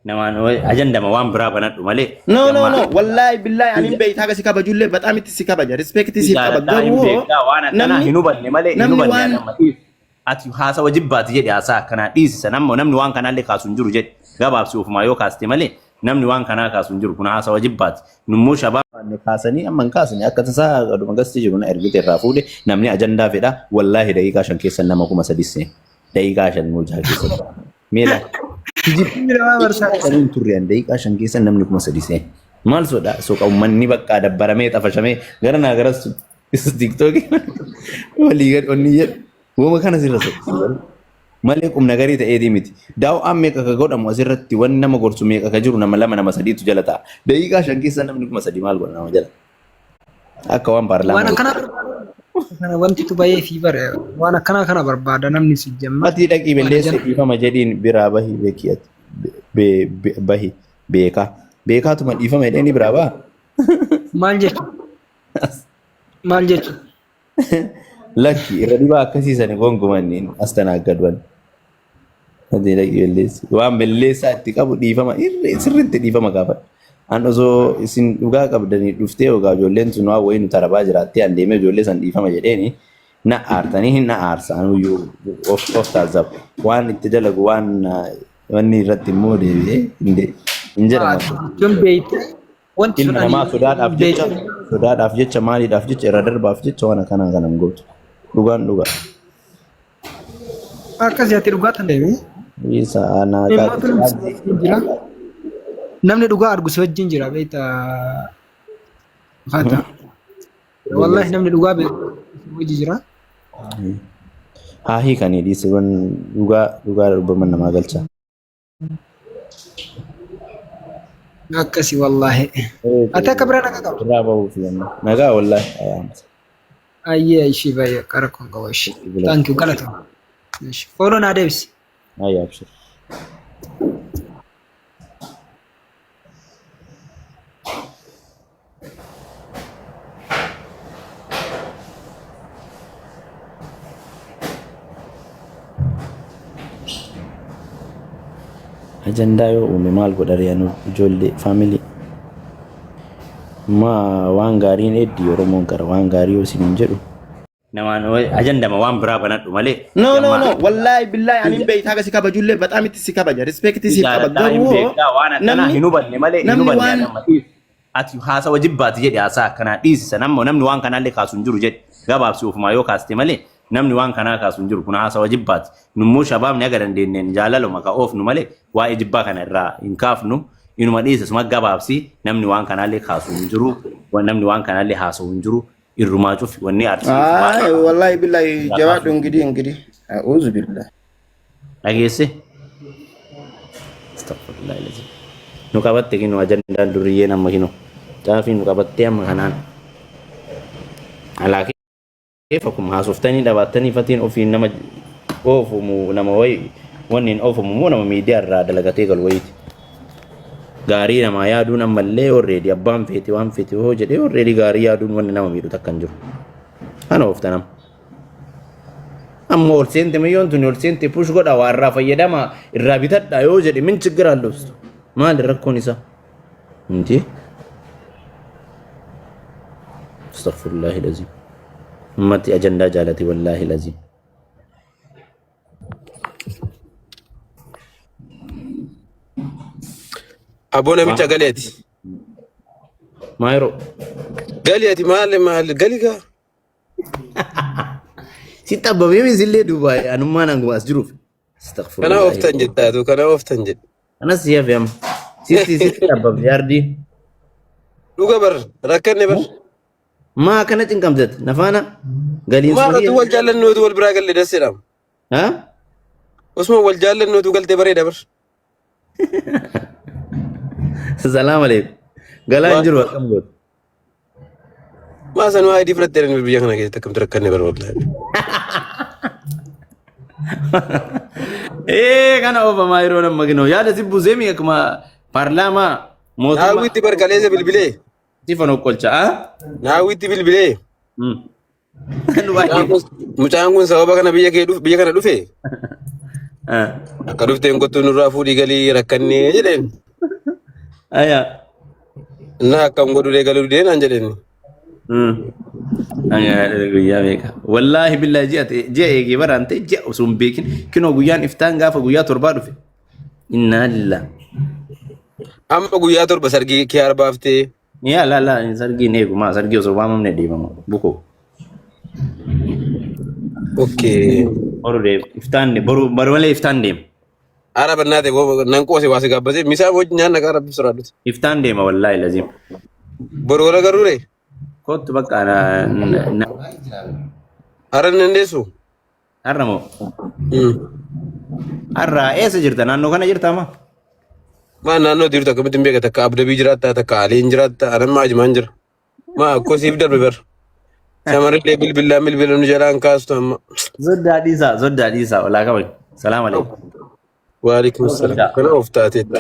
namaan ajandama waan biraa banadhu malee no wallahi billahi anin beeytaa ga sikaba julle በጣም itti sikaba ja respect si qaba garuu waan akkana hin hubanne malee hin hubanne ati haasawa jibbaati jedhe haasaa akkanaa dhiisisa namni waan kanaallee kaasu hin jiru jedhe gabaabsi ofumaa yoo kaaste malee namni waan kanaa kaasu hin jiru kun haasawa jibbaati nummoo shabaabne kaasanii amma hin kaasanii akka tasaa gaduma gasti jiru na ergite irraa fuudhe namni ajandaa fedha wallahi daqiiqaa 5 keessa nama 300 daqiiqaa 5 mujaa keessa meela Jibbiin turreen daqiiqaa 5 keessa namni 300 maal soda soqa uummanni bakka dabbaramee xafashamee gara naa garas TikTok walii gad onni jedhu wooma kana sirra soqa malee qumna garii ta'ee miti daawwaan meeqa ka godhamu asirratti wanni nama gorsu meeqa ka jiru nama 2 nama 3tu jala ta'a daqiiqaa 5 keessa namni 300 maal godha nama jala akka waan paarlaamaa kana wanti tu bayee fi bare waan akkana kana barbaada namni si jamma ati dhaqii belleesse dhiifama jedhiin biraa bahi beekiyat bahi beekaatuma dhiifama jedhanii biraa baa maal jechu lakki irra dhibaa akkasiisan gongumanniin as tanaaggadwan ati dhaqii belleesse waan belleessaa itti qabu dhiifama sirriitti dhiifama gaafadha an osoo isin dhugaa qabdanii dhuftee ogaa ijoolleen sun waa wayii nu tarabaa jiraattee an deemee ijoollee san dhiifama jedheeni na aartanii hin na aarsan iyyuu of taazab waan itti dalagu waan wanni irratti immoo deebi'ee hin jedhamu. Ilma namaa sodaadhaaf jecha maaliidhaaf jecha irra darbaaf jecha waan akkanaa kanan gootu dhugaan dhugaa. Akkasii ati dhugaa tan deebi'ee? Isa anaa namni dhugaa argu si wajjin jira beekta fata wallahi namni dhugaa wajjin jira haa hiikanii dhiisuun dhugaa dubbaman namaa galcha akkasi wallahi ati akka biraa nagaa qabdu irraa bahuuf nagaa wallahi ayyee ishii baay'ee qara kun qaba ishii thank you galata fooloo naa deebisi ayyaa abshir ajandaa yoo uume maal godhari'anu ijoollee faamilii ma waan gaariin eddi oromoon qara waan gaarii yoo isin jedhu namaan ajandama waan biraa banadhu malee no wallahi billahi anin beeytaa ga sikaba julle በጣም itti sikaba ja respect si qaba garuu waan akkana hin hubanne malee hin hubanne ati haasawa jibbaati jedhe haasaa akkanaa dhiisisa namni waan kanaallee kaasu hin jiru jedhe gabaabsi ofumaa yoo kaaste malee namni waan kanaa kaasu hin jiru kun haasawa jibbaati nummoo shabaabni aga dandeenyeen jaalaluma ka oofnu malee waa'ee jibbaa kana irraa hin kaafnu inuma dhiisisuma gabaabsi namni waan kanaallee kaasu hin jiru namni waan kanaallee haasa'u hin jiru irrumaa cufi wanni aarsi wallahi billahi jawaadhu እንግዲህ አኡዝ ቢላህ dhageesse astaghfirullah ilaahi nu qabatte kinu ajandaan duriyyee nama kinu caafii nu qabattee amma kanaan alaaki fakum hasuftanii dhabaatanii fatiin ofiin nama oofumu nama wayi wanniin oofumu moo nama miidiyaa irraa dalagatee galu wayiiti gaarii namaa yaaduun ammallee already abbaan feeti waan feeti hoo jedhee already gaarii yaaduun wanni nama miidhu takkan jiru ana ooftanam amma ol seente milyoon tuni ol seente push godha waa irraa fayyadama irraa bitadha yoo jedhe min chiggiraan dhuftu maali rakkoon isaa inti astaghfirullah ilazim ummati ajandaa jaalati wallahi lazim abona micha galeti mayro galeti mal galiga sita babe zille dubai anuma nangu asjuruf astaghfirullah kana oftan jetta to kana oftan jet ana siya fam siti abab yardi duga bar rakkanne bar ma kana cinqamzat nafana galin ma tu wal jalan no tu wal bira galle desidam ha usmo wal jalan no tu galte bare dabar السلام عليكم قال انجروا كم قلت ما سنوا ايدي فرتين بيجنا كده كم تركني بر والله ايه كان اوفا ما يرون مغنو يا ده سيبو زيمي كما برلما موتما ناوي تبر كاليزه بالبلي تيفنو كولچا ها ناوي بالبلي انو باي مچانغون سبب كان بيجا كده بيجا كان دوفي Akka dhufteen kottu nurraa fuudhii galii rakkannee jedheen. Aya. Innaa akkam godhulee galuu deen an jedheen. Guyyaa beeka. Wallaahi billahi ji'a eegee baraante ji'a osoo hin beekin kinoo guyyaan iftaan gaafa guyyaa torbaa dhufe. Innaa lillaa. Amma guyyaa torba sargii kee arbaaftee. Yaa laa sargiin eeguma sargii osoo waamamne deemama bukoo. Okay. Boru deem iftaan boru malee iftaan deem. Araba naate nan qoose waasi gaabbate misaa wajjin nyaanna qaara bisiraadhuti. Iftaan deema wallaahi lazim. Boru wala garuure. Kottu bakka Haran dandeessu. har'a moo har'a eessa jirta naannoo kana jirta amma? Maa naannoo jirtu akkamitti hin beekata akka abdabii jiraatta takka aleen jiraatta anan maa jimaan jira. Maa akkosiif darbe bar. Shamarrillee bilbilaan nu jalaan kaastu amma. Zoddaa dhiisaa olaa qabani. Salaam alaikum. Waalaikum salaam. Kana of taateetta.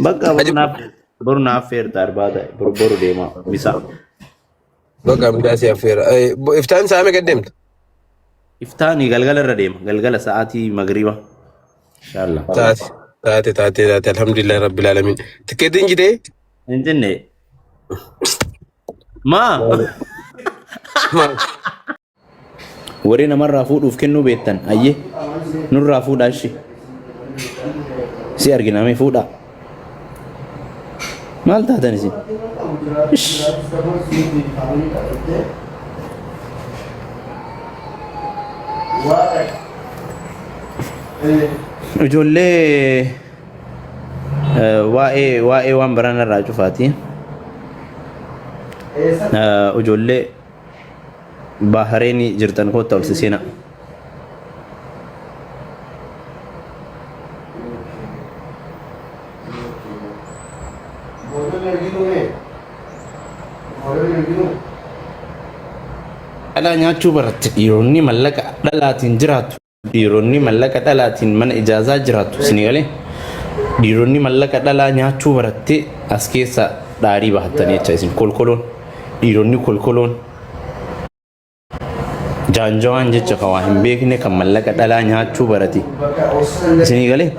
Bakka boru naaf feerta arbaata boru deema misaa. Bakka midaasii affeera. Iftaan saame gad deemta. Iftaanii galgala irra deema galgala sa'aatii magriba. Inshallah. Taate alhamdulillah rabbil alamin. Tikeetiin jitee? Hin jenne. Maa. Warri namarraa fuudhuuf kennuu beektan ayyee nurraa fuudhaa ishee. Si arginame fuudhaa. Maal taatan isin? Ijoollee waa'ee waan barana irraa cufaati. Ijoollee Bahareenii jirtan kottaa ol siseenaa. Dhalaa nyaachuu baratte dhiironni mallaqa dhalaatiin jiraatu. Dhiironni mallaqa dhalaatiin mana ijaazaa jiraatu isin galee. Dhiironni mallaqa dhalaa nyaachuu baratte as keessa dhaarii bahattanii jecha isin kolkoloon. Dhiironni kolkoloon. Jaanjawaan jecha kan waa hin beekne kan mallaqa dhalaa nyaachuu barate. Isin galee.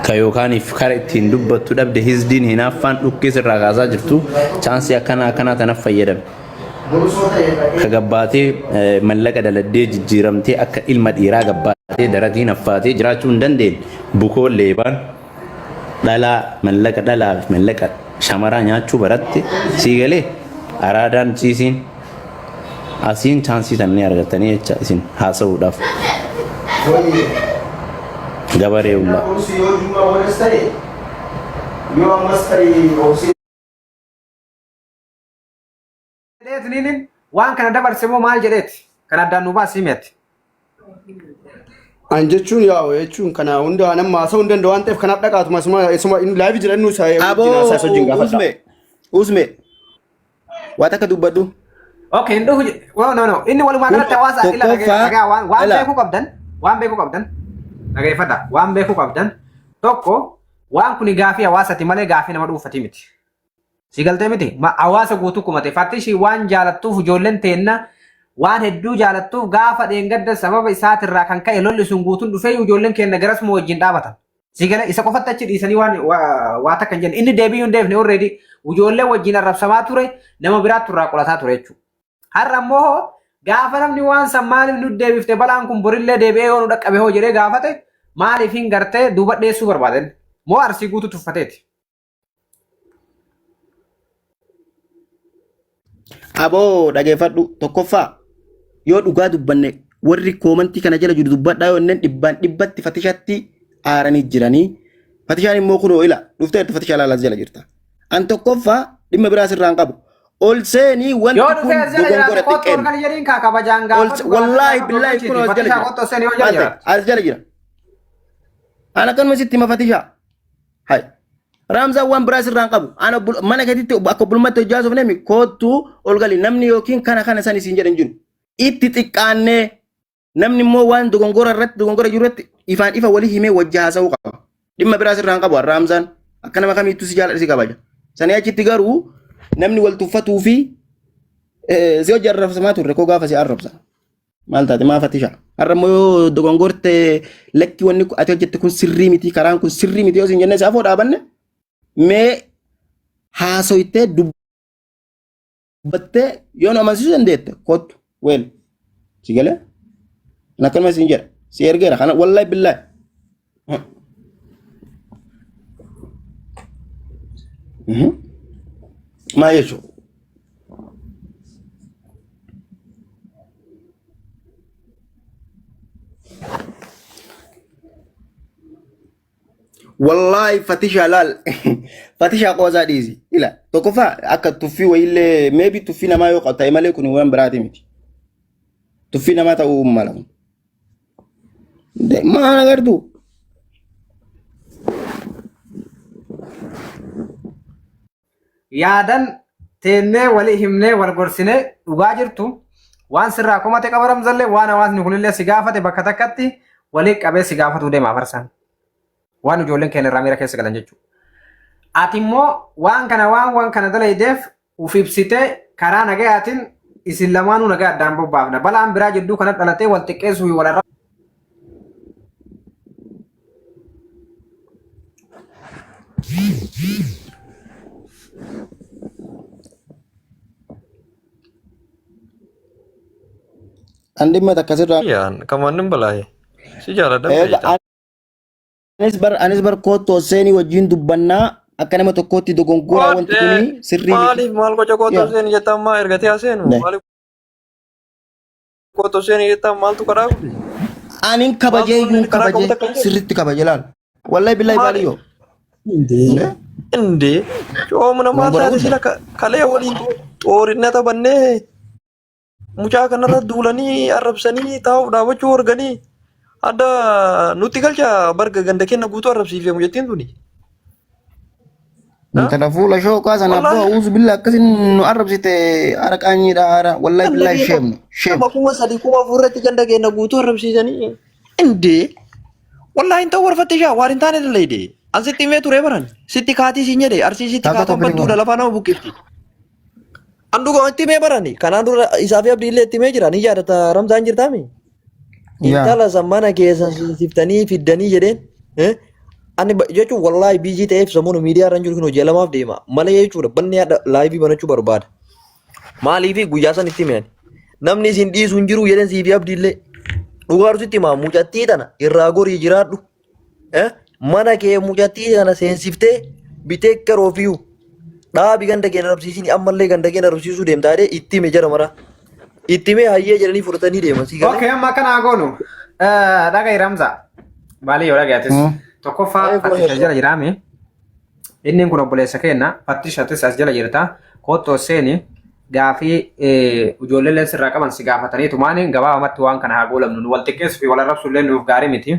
Ka yookaaniif kara ittiin dubbattu dhabde hizdiin hinaaffaan dhukkees irraa kaasaa jirtu chaansii akkanaa tanaaf fayyadame. Ka gabbaatee mallaqa daladdee jijjiiramtee akka ilma dhiiraa gabbaatee daratiin affaatee jiraachuu hin dandeenye bukoo leebaan dhalaa mallaqa dhalaa mallaqa shamaraa nyaachuu baratte sii galee araadaan ciisiin asiin chaansii tannee argatanii jecha isin haasa'uudhaaf. Gabaree ulla. Waan kana dabarse moo maal jedheeti? Kan addaan nu baasii miti. An jechuun yaa jechuun kana hunda nama haasa'uu hin danda'u waan ta'eef kanaaf dhaqaatuma isuma laayiv jedhannu isaa usme waan akka dubbadhu. Okay, no. Inni walumaa galatti hawaasa ila waan beekuu qabdan. Dhageeffadha waan beekuu qabdan tokko waan kun gaafii hawaasati malee gaafii nama dhuunfati miti. Si galtee miti hawaasa guutuu kumate fattishii waan jaalattuuf ijoolleen teenna waan hedduu jaalattuuf gaafa dheengadda sababa isaatirraa kan ka'e lolli sun guutuun dhufee ijoolleen keenya garasuma wajjin dhaabatan. Si galee isa qofatti achi dhiisanii waan takka hin jenne inni deebiyyuu hin deefne already ijoollee wajjin arrabsamaa ture nama biraatti irraa qolataa ture jechuudha. Har'a immoo gaafa namni waan san maaliif nu deebifte balaan kun borillee deebi'ee yoo nu dhaqqabe hoo jedhee gaafate maaliif hin gartee duuba dheessuu barbaadan moo arsii guutuu tuffateeti. Aboo dhageeffadhu tokkoffaa yoo dhugaa dubbanne warri koomantii kana jala jiru dubbadhaa yoo inni dhibbatti fatishatti aaranii jiranii fatishaan immoo kunoo ila dhuftee fatishaa laalaas jala jirta. An tokkoffaa dhimma biraas irraan qabu. Ol seenii wanti kun dogongora xiqqeen. Wallaahi billaahi kun as jala jira. Ana kanuma sitti mafatishaa. Hai. Raamzaan waan biraas irraan qabu. Ana mana keetitti akka bulmatti hojjaasuuf nami kootu ol gali namni yookiin kana san isin jedhan jiru. Itti xiqqaannee namni immoo waan dogongora jiru irratti ifaan ifa walii himee wajji haasa'uu qaba. Dhimma biraas irraan qabu Raamzaan akka nama kamiittuu si jaaladha si kabaja. Sanii achitti garuu namni wal tuffatuu fi si hojii arrabsamaa turre koo gaafa si arrabsa. maal taate maa Fatishaa har'a immoo yoo dogongorte lakki wanni ati hojjette kun sirrii miti karaan kun sirrii miti yoo isin jennee saafoo dhaabanne mee haasoytee dubbattee yoo nu amansiisuu dandeette kottu weel si galee akkanuma isin jedha si ergeera kana wallahi billahi maa jechuudha. Wallahi Fatisha lal Fatisha qoza dizi ila tokofa akka tufi wayile maybe tufi nama yo qata imale kuni wan brati miti tufi nama ta ummala de mana gardu yaadan teennee walii himnee wal gorsinee dhugaa jirtu waan sirraa komate qabaramsallee waan hawaasni kunillee si gaafate bakka takkatti walii qabee si gaafatuu deema farsan waan ijoolleen keenya irraa miira keessa galan jechuudha. Ati immoo waan kana dalaydeef uf ibsitee karaa nagayaatiin isin lamaanuu nagaa addaan bobbaafna. Balaan biraa jidduu kanatti dhalatee wal xiqqeessuu fi walarra. Andi mata kasirra. Yaan kamannin balaaye. Si jaaladha. Anis bar kotto seeni wajjin dubbannaa akka nama tokkotti dogongora wanti kuni sirrii maaliif maal gocha kotto seeni jettan maa ergatee haseenu maaliif kotto seeni jettan maaltu kadhaa anin kabajee yuun kabajee sirritti kabaje laal wallahi billahi baaliyo inde coomna maal sila kalee waliin xoorinna taphannee mucaa kanarra duulanii arrabsanii taa'uuf dhaabachuu arganii ada nuti galcha barga ganda kenna guutuu arrabsiifee mujattiin tuni. Kana fuula shoo kaasa na boo uzu billah akkasin nu arrabsite araqaanyiidha haara wallahi billahi sheemnu sheem. Kuma sadii kuma furratti ganda kenna guutuu arrabsiisanii indee wallahi hin ta'u warfatte shaa waan hin taane dallayde an sitti himee ture baran sitti kaatii siin jedhe arsii sitti kaatan badduudha lafaa nama buqqifti. An dhugaa itti himee barani kanaan dura isaa fi abdiillee itti himee jira ni yaadata ramzaan jirtaami. Intala zamana keessa siftanii fiddanii jedheen ani jechuun wallahi biijii ta'eef sammuu miidiyaa irra jiru kun hojii lamaaf deema malee jechuudha banni laayivii banachuu barbaada maaliif guyyaa san itti himeen namni isin dhiisu hin jiru jedhan siifi abdiillee dhugaarusitti himaa mucattii tana irraa gorii jiraadhu mana kee mucattii tana seensiftee bitee karoofiyu dhaabi ganda keenya rabsiisini ammallee ganda keenya rabsiisuu deemtaadhee itti hime jara mara. Ittime hayyee jedhanii fudhatanii deeman si galee. Okay, amma kana goonu. Dhagai Ramza. Baali yoo dhagaatis. Tokkoffaa Fatisha jala jiraame. Inni kun obboleessa keenya Fatishatis as jala jirta. Kotto seeni gaafii ijoolleen sirraa qaban si gaafatanii tumaani gabaabamatti waan kana haa goolamnu nu wal xiqqeessu fi wal arrabsu illee nuuf gaarii miti.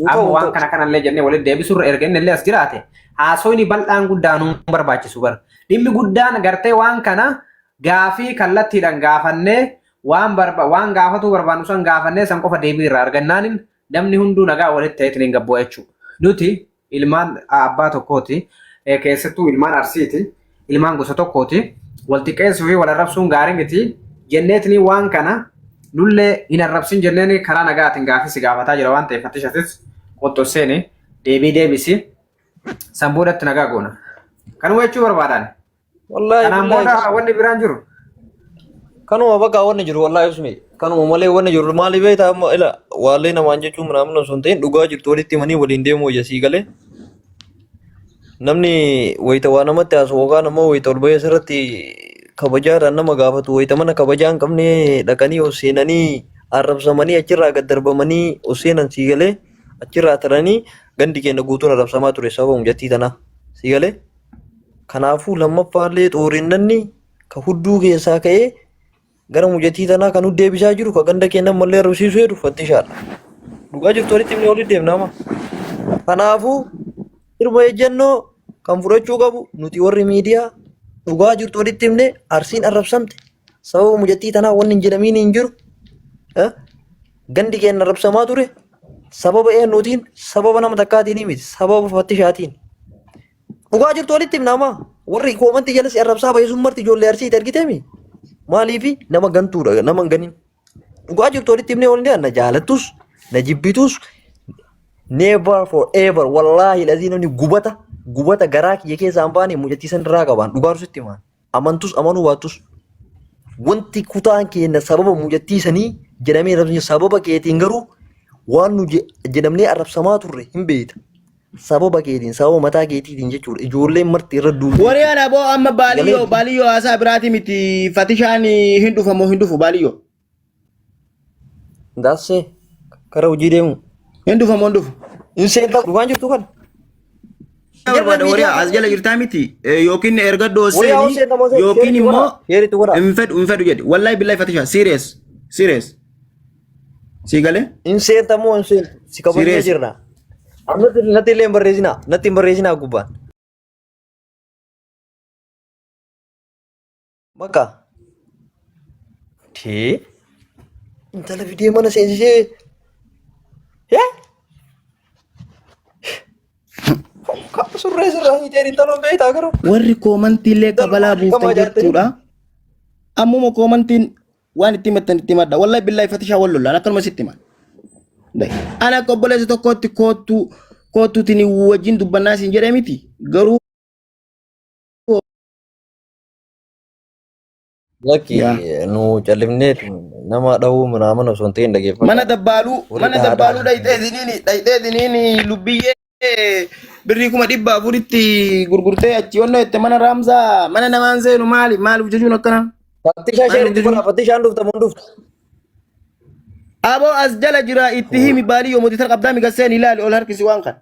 Amma waan kana illee jennee walitti deebisuurra erga inni illee as jiraate. Haasoyni bal'aan guddaan barbaachisu bara. Dhimmi guddaan gartee waan kana gaafii kallattiidhaan gaafannee waan gaafatu barbaannu san gaafannee san qofa deebii irraa argannaanin namni hunduu nagaa walitti ta'eetiin hin gabboo jechuudha. Nuti ilmaan abbaa tokkooti keessattuu ilmaan arsiiti ilmaan gosa tokkooti wal xiqqeessuu fi wal arrabsuun gaarii miti jenneetiin waan kana nullee hin arrabsin jenneen karaa nagaatiin gaafii si gaafataa jira waan ta'eef Fatishatis Kotto seeni deebii deebisi san boodatti nagaa goona. Kanuma jechuu barbaadan. Kanaan booda wanni biraan jiru. Kanuma bakka wanni jiru wallahi usme kanuma malee wanni jiru maali beektaa amma ila wallee namaan jechuun namni osoo hin ta'in dhugaa jirtu walitti himanii waliin deemuu hojjasii galee namni wayita waa namatti haasa'u yookaan ammoo wayita ol bahee asirratti kabajaadhaan nama gaafatu wayita mana kabajaa hin qabne dhaqanii ol seenanii arrabsamanii achirraa gad darbamanii ol seenan sii galee achirraa taranii gandi keenya guutuun arrabsamaa ture sababa mujattii tanaa sii galee kanaafuu lammaffaallee xoorinnanni ka hudduu keessaa ka'ee gara mujattii tanaa kan deebisaa jiru ka ganda keenya mallee arrabsiisuu jedhu Fatishaadha. Dhugaa jirtu walitti himnee walitti deemna amma. Kanaafuu hirma ejjennoo kan fudhachuu qabu nuti warri miidiyaa dhugaa jirtu walitti himnee arsiin arrabsamte sababa mujattii tanaa wanni hin jedhamiin hin jiru. Gandi keenya arrabsamaa ture sababa eenyuutiin sababa nama takkaatiin miti sababa Fatishaatiin. Dhugaa jirtu walitti himna amma warri koomantii jalas arrabsaa baay'isuun marti ijoollee arsiitti argiteemi. Maaliifi nama gantuudha nama ganin dhugaa jirtu walitti himnee waliin na jaalattus na jibbitus never forever wallahi lazii namni gubata garaa kiyya keessaa hin baane mucattiisan irraa qaban dhugaa sitti himaan amantus amanuu baattus wanti kutaan keenya sababa mucattiisanii jedhamee rabni sababa keetiin garuu waan nu jedhamnee arrabsamaa turre hin beekta. Sababa keetiin sababa mataa keetiitiin jechuudha ijoolleen marti irra duuba. Warri ana boo amma baaliyyoo haasaa biraati miti fatishaan hin dhufu baaliyyoo. Daassee kara hojii deemu. Hin dhufu. Hin seenta dhugaan jirtu kan. Barbaada warri as jala jirtaa miti yookiin erga dooseeni yookiin immoo hin fedhu jedhe wallahi billahi fatishaa serious. Si galee? Hin seenta moo hin seenta si kabajee jirna. Natti illee hin barreessinaa gubbaan. Bakka. Intala fidee mana seensisee. Surree sirraa hiiteen intala beektaa garuu. Warri koomantiillee kabalaa buuftan jirtudha. Ammuma koomantiin waan itti himattan itti himadha. Wallahi billahi fatishaa wal lollaan akkanuma sitti himan. Ana akka obboleessa tokkotti kootuutiin wajjin dubbannaa siin jedhee miti garuu. Lakki nu callifnee nama dhahuu mana osoo hin ta'in dhageeffatu. Mana dabbaaluu dhayitee diniini lubbiyyee birrii 400 gurgurtee achi onnoo itti mana raamsaa mana namaan seenu maaliif jechuun akkana. Fattishaan dhufta mun dhufta. Aboo as jala jira itti himi baaliyyoo mootii qabdaa miga seen ilaali ol harkisi waan kan.